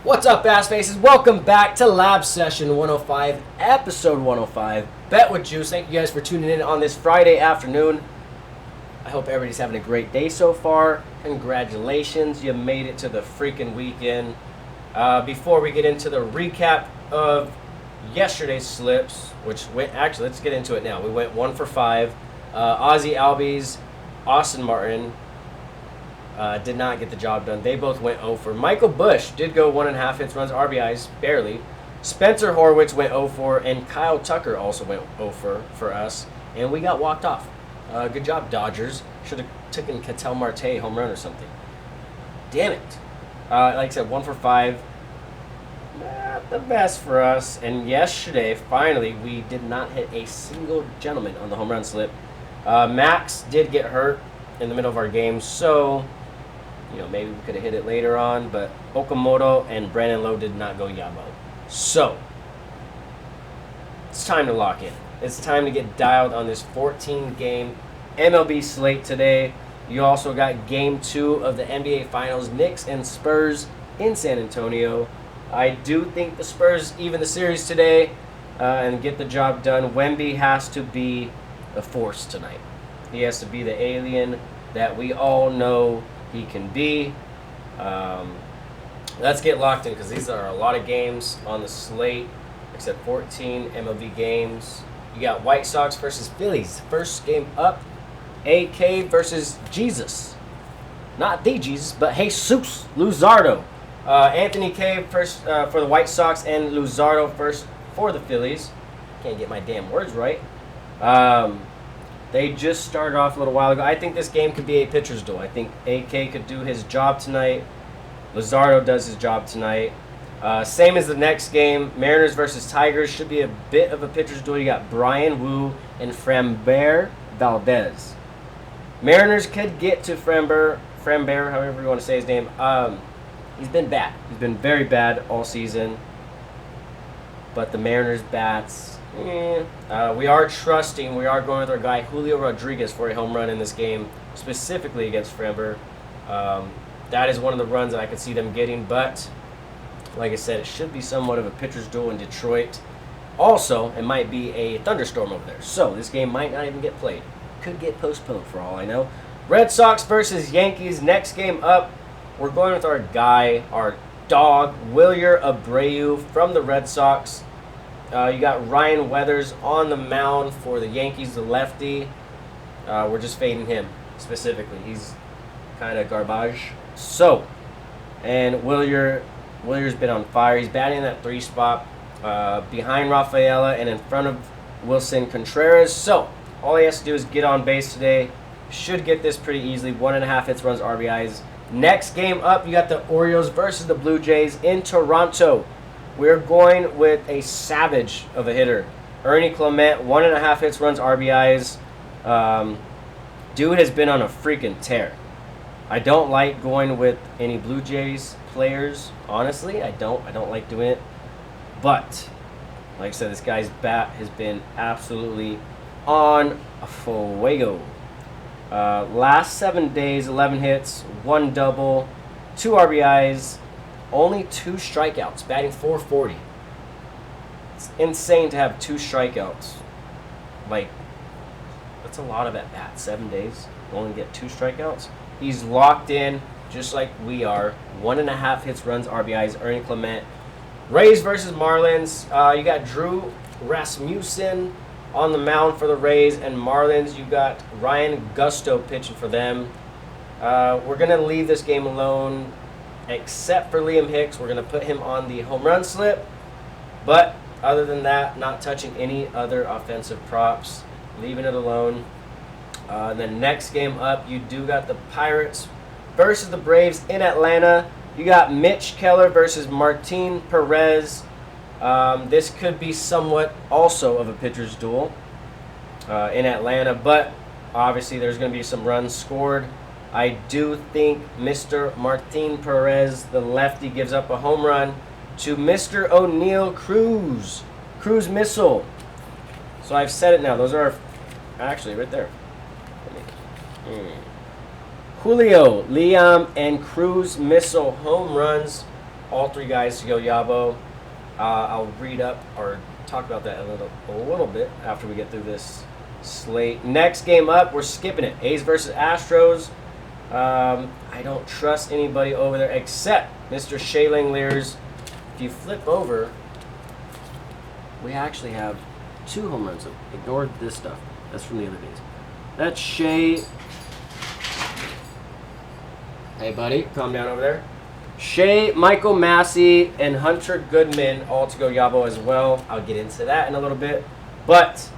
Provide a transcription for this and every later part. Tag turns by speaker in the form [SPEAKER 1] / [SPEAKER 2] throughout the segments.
[SPEAKER 1] What's up, ass faces? Welcome back to Lab Session 105, episode 105. Bet with Juice. Thank you guys for tuning in on this Friday afternoon. I hope everybody's having a great day so far. Congratulations, you made it to the freaking weekend. Before we get into the recap of yesterday's slips, actually, let's get into it now. We went 1 for 5. Ozzy Albies, Austin Martin did not get the job done. They both went 0 for. Michael Bush did go 1.5 hits, runs, RBIs, barely. Spencer Horwitz went 0 for, and Kyle Tucker also went 0 for us. And we got walked off. Good job, Dodgers. Should have taken Ketel Marte home run or something. Damn it. Like I said, 1 for 5. Not the best for us. And yesterday, finally, we did not hit a single gentleman on the home run slip. Max did get hurt in the middle of our game, so maybe we could have hit it later on, but Okamoto and Brandon Lowe did not go Yabo. So, it's time to lock in. It's time to get dialed on this 14-game MLB slate today. You also got Game 2 of the NBA Finals, Knicks and Spurs in San Antonio. I do think the Spurs even the series today and get the job done. Wemby has to be a force tonight. He has to be the alien that we all know he can be. Let's get locked in because these are a lot of games on the slate, except 14 MLB games. You got White Sox versus Phillies. First game up, AK versus Jesus. Not the Jesus, but Jesus Luzardo. Anthony K first for the White Sox and Luzardo first for the Phillies. Can't get my damn words right. They just started off a little while ago. I think this game could be a pitcher's duel. I think AK could do his job tonight. Luzardo does his job tonight. Same as the next game. Mariners versus Tigers should be a bit of a pitcher's duel. You got Brian Wu and Framber Valdez. Mariners could get to Framber, however you want to say his name. He's been bad. He's been very bad all season. But the Mariners bats... we are going with our guy Julio Rodriguez for a home run in this game, specifically against Framber. That is one of the runs that I could see them getting, but like I said, it should be somewhat of a pitcher's duel in Detroit. Also, it might be a thunderstorm over there, so this game might not even get played. Could get postponed for all I know. Red Sox versus Yankees. Next game up, we're going with our guy, our dog, Wilyer Abreu from the Red Sox. You got Ryan Weathers on the mound for the Yankees, the lefty. We're just fading him specifically. He's kind of garbage. So, and Willer's been on fire. He's batting in that 3 spot behind Rafaela and in front of Wilson Contreras. So, all he has to do is get on base today. Should get this pretty easily. 1.5 hits, runs, RBIs. Next game up, you got the Orioles versus the Blue Jays in Toronto. We're going with a savage of a hitter. Ernie Clement, 1.5 hits, runs, RBIs. Dude has been on a freaking tear. I don't like going with any Blue Jays players, honestly. I don't like doing it. But, like I said, this guy's bat has been absolutely on fuego. Last 7 days, 11 hits, 1 double, 2 RBIs. Only 2 strikeouts, batting .440. It's insane to have 2 strikeouts. Like, that's a lot of at-bats. 7 days, only get 2 strikeouts. He's locked in, just like we are. 1.5 hits, runs, RBIs, Ernie Clement. Rays versus Marlins. You got Drew Rasmussen on the mound for the Rays, and Marlins, you got Ryan Gusto pitching for them. We're going to leave this game alone. Except for Liam Hicks, we're going to put him on the home run slip. But other than that, not touching any other offensive props. Leaving it alone. The next game up, you do got the Pirates versus the Braves in Atlanta. You got Mitch Keller versus Martin Perez. This could be somewhat also of a pitcher's duel in Atlanta. But obviously there's going to be some runs scored. I do think Mr. Martin Perez, the lefty, gives up a home run to Mr. O'Neal Cruz. Cruz Missile. So I've said it now. Those are actually right there. Julio, Liam, and Cruz Missile home runs all 3 guys to go Yabo. I'll read up or talk about that a little bit after we get through this slate. Next game up, we're skipping it. A's versus Astros. I don't trust anybody over there except Mr. Shea Langeliers. If you flip over, we actually have 2 home runs. Ignore this stuff. That's from the other days. That's Shea. Hey, buddy, calm down over there. Shea, Michael Massey, and Hunter Goodman all to go Yabo as well. I'll get into that in a little bit. But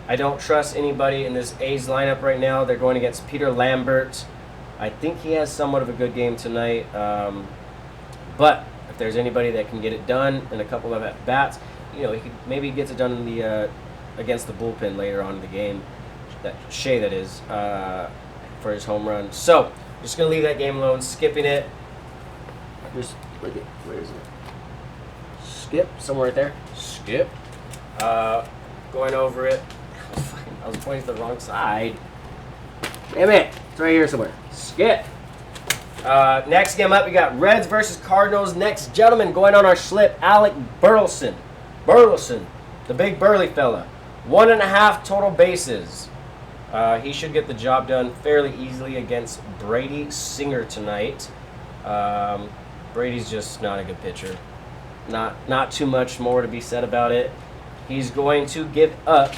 [SPEAKER 1] I don't trust anybody in this A's lineup right now. They're going against Peter Lambert. I think he has somewhat of a good game tonight. But if there's anybody that can get it done in a couple of at-bats, he could, maybe he gets it done in the against the bullpen later on in the game. That Shea, that is, for his home run. So, just going to leave that game alone, skipping it. Just look at, where is it? Skip, somewhere right there. Skip. Going over it. I was pointing to the wrong side. Damn it. It's right here somewhere. Skip. Next game up, we got Reds versus Cardinals. Next gentleman going on our slip, Alec Burleson. The big burly fella. 1.5 total bases. He should get the job done fairly easily against Brady Singer tonight. Brady's just not a good pitcher. Not too much more to be said about it. He's going to give up.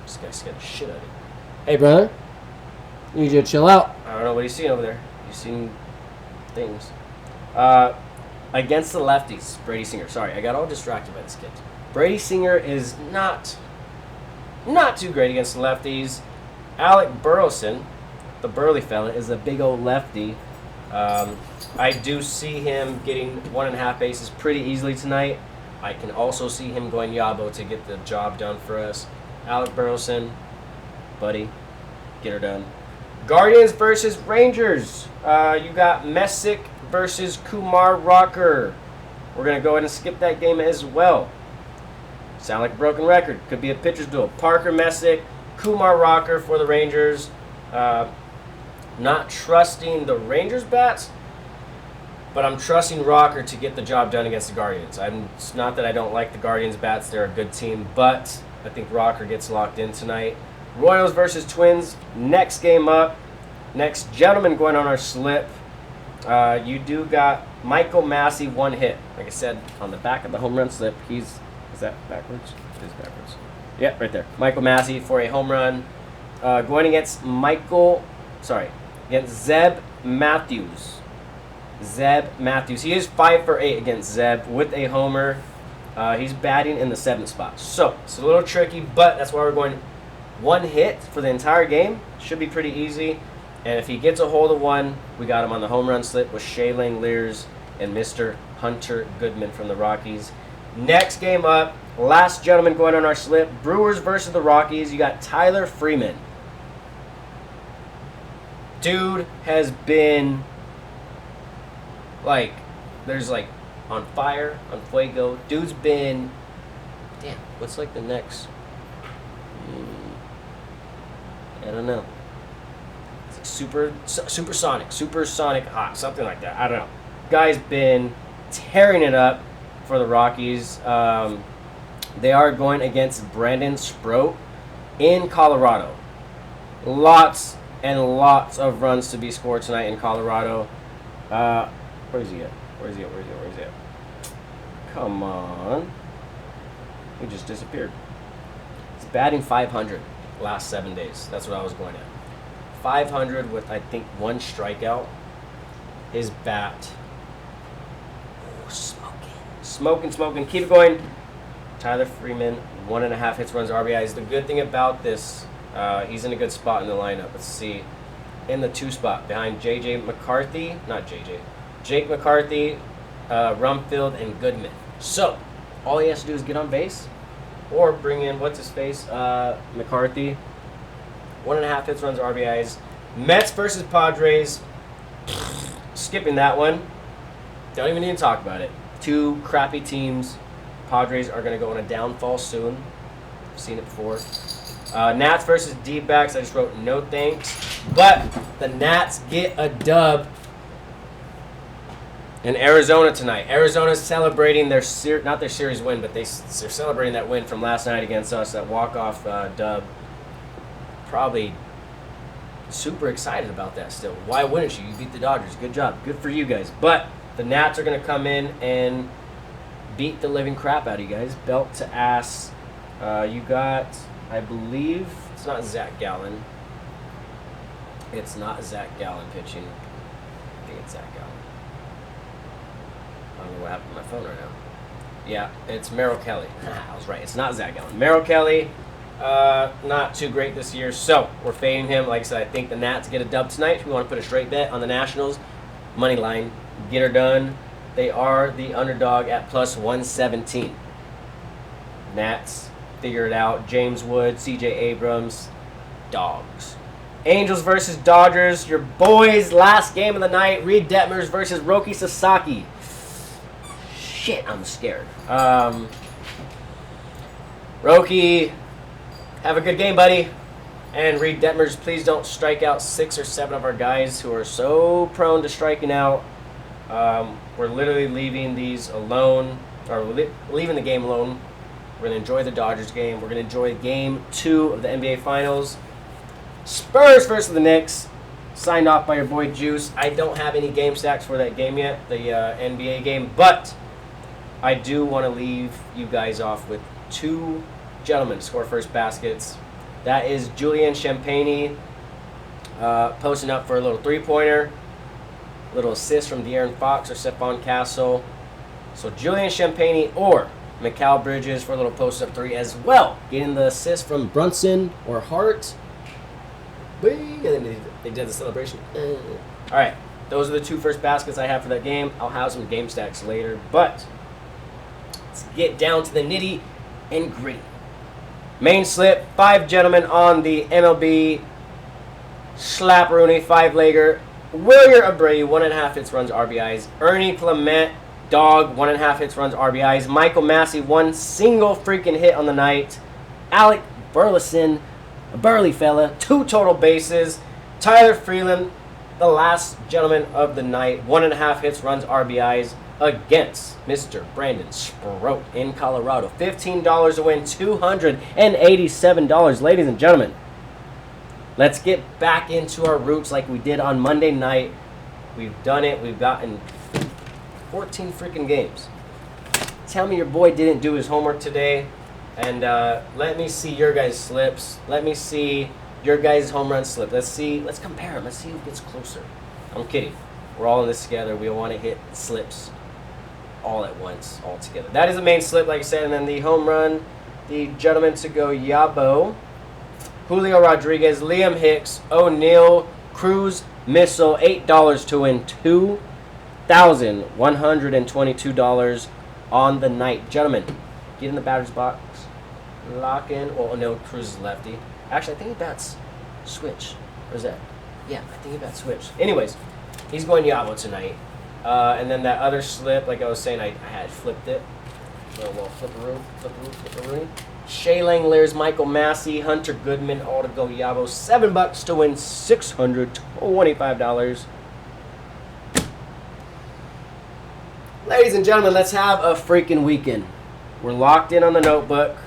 [SPEAKER 1] This guy scared the shit out of me. Hey, brother. You need you to chill out. I don't know what he's seeing over there. He's seeing things. Against the lefties, Brady Singer. Sorry, I got all distracted by this kid. Brady Singer is not too great against the lefties. Alec Burleson, the burly fella, is a big old lefty. I do see him getting 1.5 bases pretty easily tonight. I can also see him going Yabo to get the job done for us. Alec Burleson, buddy, get her done. Guardians versus Rangers. You got Messick versus Kumar Rocker. We're going to go ahead and skip that game as well. Sound like a broken record. Could be a pitcher's duel. Parker Messick, Kumar Rocker for the Rangers. Not trusting the Rangers bats, but I'm trusting Rocker to get the job done against the Guardians. It's not that I don't like the Guardians bats. They're a good team, but I think Rocker gets locked in tonight. Royals versus Twins. Next game up. Next gentleman going on our slip. You do got Michael Massey, 1 hit. Like I said, on the back of the home run slip, is that backwards? It is backwards. Yeah, right there. Michael Massey for a home run. Going against Zeb Matthews. He is 5 for 8 against Zeb with a homer. He's batting in the 7th spot. So, it's a little tricky, but that's why we're going 1 hit for the entire game. Should be pretty easy. And if he gets a hold of one, we got him on the home run slip with Shea Langeliers and Mr. Hunter Goodman from the Rockies. Next game up, last gentleman going on our slip, Brewers versus the Rockies. You got Tyler Freeman. Dude has been on fire, on fuego. Dude's been, damn, what's like the next? I don't know. It's like supersonic hot, something like that. I don't know. Guy's been tearing it up for the Rockies. They are going against Brandon Sproat in Colorado. Lots and lots of runs to be scored tonight in Colorado. Where is he at? Come on. He just disappeared. He's batting 500 last 7 days. That's what I was going at. 500 with, I think, 1 strikeout. His bat. Smoking. Keep it going. Tyler Freeman, 1.5 hits, runs, RBIs. The good thing about this, he's in a good spot in the lineup. Let's see. In the 2 spot behind Jake McCarthy, Rumfield, and Goodman. So, all he has to do is get on base or bring in, McCarthy. 1.5 hits, runs, RBIs. Mets versus Padres. Skipping that one. Don't even need to talk about it. 2 crappy teams. Padres are going to go on a downfall soon. I've seen it before. Nats versus D-backs. I just wrote no thanks. But the Nats get a dub. And Arizona tonight. Arizona's celebrating their not their series win, but they're celebrating that win from last night against us, that walk-off dub. Probably super excited about that still. Why wouldn't you? You beat the Dodgers. Good job. Good for you guys. But the Nats are going to come in and beat the living crap out of you guys. Belt to ass. You got, I believe, it's not Zach Gallen. It's not Zach Gallen pitching. I think it's Zach Gallen. I don't know what happened to my phone right now. Yeah, it's Merrill Kelly. I was right. It's not Zach Gallen. Merrill Kelly, not too great this year, so we're fading him. Like I said, I think the Nats get a dub tonight. We want to put a straight bet on the Nationals. Money line, get her done. They are the underdog at plus 117. Nats, figure it out. James Wood, C.J. Abrams, dogs. Angels versus Dodgers. Your boys' last game of the night. Reed Detmers versus Roki Sasaki. Shit, I'm scared. Roki, have a good game, buddy. And Reed Detmers, please don't strike out 6 or 7 of our guys who are so prone to striking out. We're literally leaving these alone, or leaving the game alone. We're going to enjoy the Dodgers game. We're going to enjoy game 2 of the NBA Finals. Spurs versus the Knicks. Signed off by your boy Juice. I don't have any game stacks for that game yet, the NBA game, but I do want to leave you guys off with 2 gentlemen to score first baskets. That is Julian Champagny posting up for a little 3-pointer. Little assist from De'Aaron Fox or Stephon Castle. So Julian Champagny or Mikal Bridges for a little post-up 3 as well. Getting the assist from Brunson or Hart. And then they did the celebration. All right, those are the 2 first baskets I have for that game. I'll have some game stacks later, but let's get down to the nitty and gritty. Main slip, 5 gentlemen on the MLB Slap Rooney 5-legger. Willier Abreu, 1.5 hits, runs, RBIs. Ernie Clement, dog, 1.5 hits, runs, RBIs. Michael Massey, 1 single freaking hit on the night. Alec Burleson, a burly fella, 2 total bases. Tyler Freeland, the last gentleman of the night, 1.5 hits, runs, RBIs against Mr. Brandon Sproat in Colorado. $15 to win, $287, ladies and gentlemen. Let's get back into our roots like we did on Monday night. We've done it. We've gotten 14 freaking games. Tell me your boy didn't do his homework today. And let me see your guys' slips. Let me see your guys' home run slip. Let's compare them. Let's see who gets closer. I'm kidding. We're all in this together. We want to hit slips all at once, all together. That is the main slip, like I said. And then the home run, the gentleman to go Yabo, Julio Rodriguez, Liam Hicks, O'Neal, Cruz, Missile, $8 to win, $2,122 on the night. Gentlemen, get in the batter's box. Lock in. Well, no, Cruz is lefty. Actually, I think he bats switch. Or is that? Yeah, I think he bats switch. Anyways, he's going Yabo tonight. And then that other slip, like I was saying, I had flipped it. Well, flip-a-roo. Shea Langoliers, Michael Massey, Hunter Goodman, all to go Yabo. $7 to win, $625. Ladies and gentlemen, let's have a freaking weekend. We're locked in on the notebook.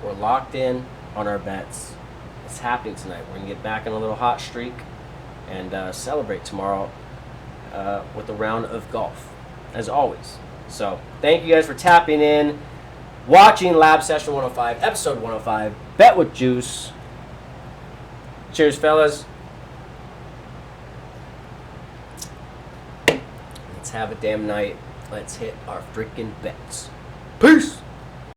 [SPEAKER 1] We're locked in on our bets. It's happening tonight. We're going to get back in a little hot streak and celebrate tomorrow with a round of golf, as always. So, thank you guys for tapping in, watching Lab Session 105, Episode 105, Bet with Juice. Cheers, fellas. Let's have a damn night. Let's hit our freaking bets. Peace!